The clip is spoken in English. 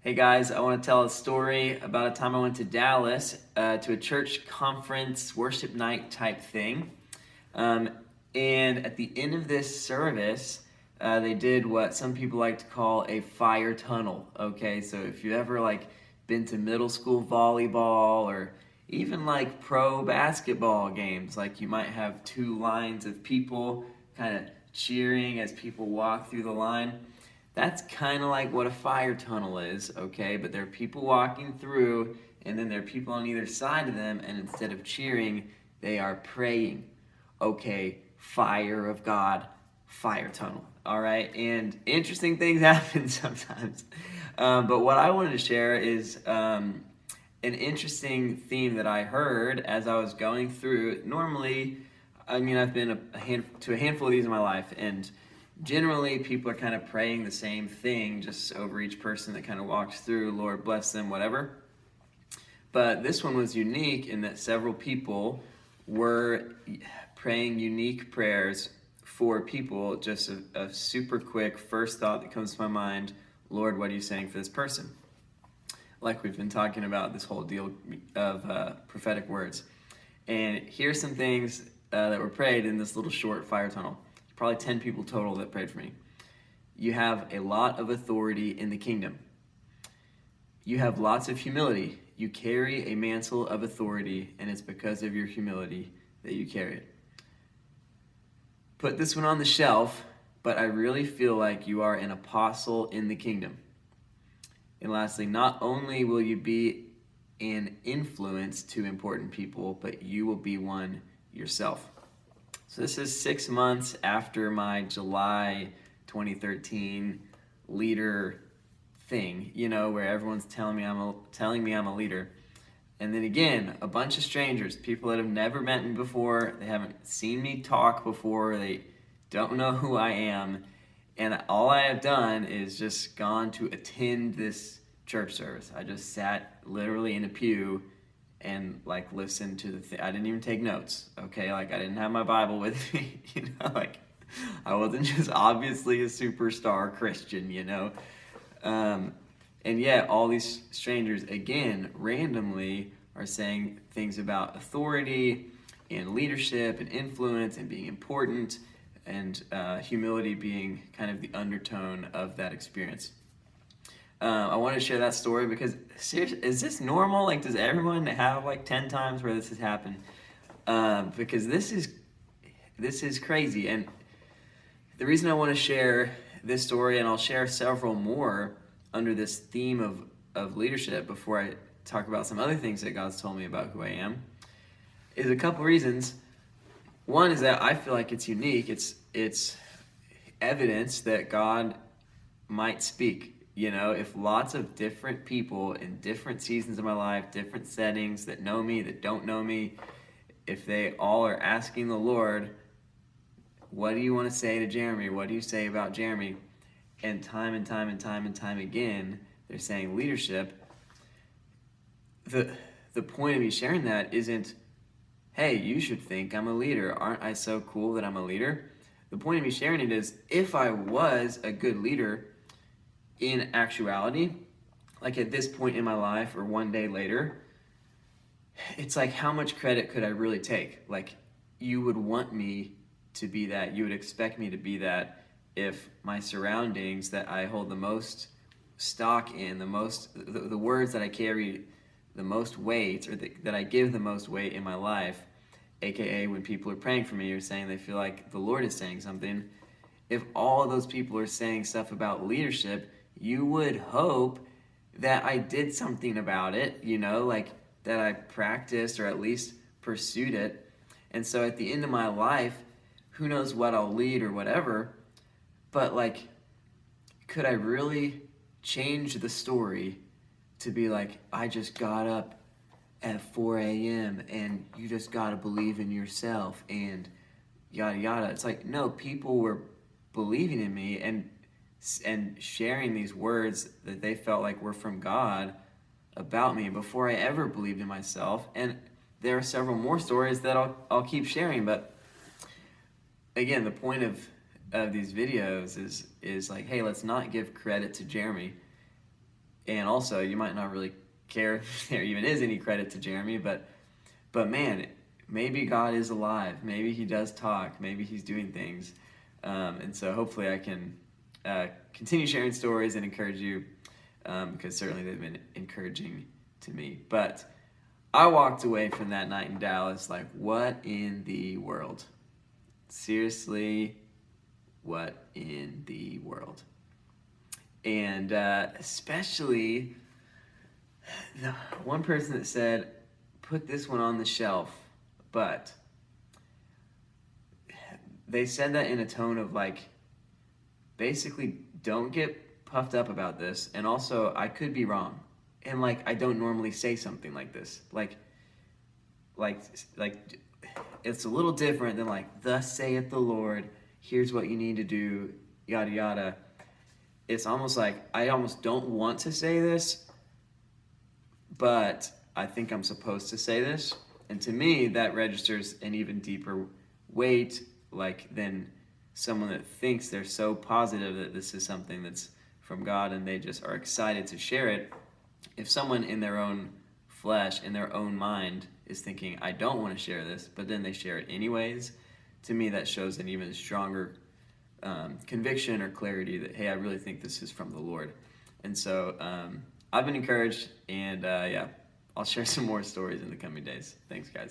Hey guys, I want to tell a story about a time I went to Dallas to a church conference, worship night type thing. Um, and at the end of this service, they did what some people like to call a fire tunnel. Okay, so if you ever been to middle school volleyball or even like pro basketball games, like you might have two lines of people kind of cheering as people walk through the line. That's kind of like what a fire tunnel is, okay? But there are people walking through, and then there are people on either side of them, and instead of cheering, they are praying. Okay, fire of God, fire tunnel, all right? And interesting things happen sometimes. But what I wanted to share is an interesting theme that I heard as I was going through. Normally, I've been to a handful of these in my life, and generally people are kind of praying the same thing just over each person that kind of walks through. Lord bless them, whatever. But this one was unique in that several people were praying unique prayers for people. Just a super quick first thought that comes to my mind: Lord, what are you saying for this person? Like we've been talking about this whole deal of prophetic words. And here's some things that were prayed in this little short fire tunnel. Probably 10 people total that prayed for me. You have a lot of authority in the kingdom. You have lots of humility. You carry a mantle of authority, and it's because of your humility that you carry it. Put this one on the shelf, but I really feel like you are an apostle in the kingdom. And lastly, not only will you be an influence to important people, but you will be one yourself. So this is 6 months after my July 2013 leader thing, where everyone's telling me I'm a leader. And then again, a bunch of strangers, people that have never met me before, they haven't seen me talk before, they don't know who I am. And all I have done is just gone to attend this church service. I just sat literally in a pew and listened to I didn't even take notes, okay? I didn't have my Bible with me, I wasn't just obviously a superstar Christian, and yet all these strangers, again, randomly are saying things about authority and leadership and influence and being important, and humility being kind of the undertone of that experience. I want to share that story because seriously, is this normal? Does everyone have 10 times where this has happened? Because this is crazy. And the reason I want to share this story, and I'll share several more under this theme of leadership before I talk about some other things that God's told me about who I am, is a couple reasons. One is that I feel like it's unique. It's evidence that God might speak. If lots of different people in different seasons of my life, different settings, that know me, that don't know me, if they all are asking the Lord, what do you want to say to Jeremy? What do you say about Jeremy? And time and time and time and time again, they're saying leadership. The point of me sharing that isn't, hey, you should think I'm a leader. Aren't I so cool that I'm a leader? The point of me sharing it is, if I was a good leader, in actuality, at this point in my life or one day later, it's how much credit could I really take? You would want me to be that. You would expect me to be that if my surroundings that I hold the most stock in, the words that I carry the most weight, or that I give the most weight in my life, aka when people are praying for me or saying they feel like the Lord is saying something, if all of those people are saying stuff about leadership, you would hope that I did something about it, that I practiced or at least pursued it. And so at the end of my life, who knows what I'll lead or whatever, but could I really change the story to be I just got up at 4 a.m. and you just gotta believe in yourself and yada yada. It's no, people were believing in me and sharing these words that they felt like were from God about me before I ever believed in myself. And there are several more stories that I'll keep sharing, but again, the point of these videos is hey, let's not give credit to Jeremy. And also, you might not really care if there even is any credit to Jeremy, but man, maybe God is alive. Maybe He does talk. Maybe He's doing things. And so hopefully I can continue sharing stories and encourage you, because certainly they've been encouraging to me. But I walked away from that night in Dallas like, what in the world? Seriously, what in the world? And especially the one person that said, put this one on the shelf, but they said that in a tone of like, basically, don't get puffed up about this, and also, I could be wrong. And like, I don't normally say something like this. Like, it's a little different than like, thus saith the Lord, here's what you need to do, yada yada. It's almost like, I almost don't want to say this, but I think I'm supposed to say this. And to me, that registers an even deeper weight, like, than someone that thinks they're so positive that this is something that's from God and they just are excited to share it. If someone in their own flesh, in their own mind, is thinking, I don't want to share this, but then they share it anyways, to me that shows an even stronger conviction or clarity that, hey, I really think this is from the Lord. And so I've been encouraged, and yeah, I'll share some more stories in the coming days. Thanks, guys.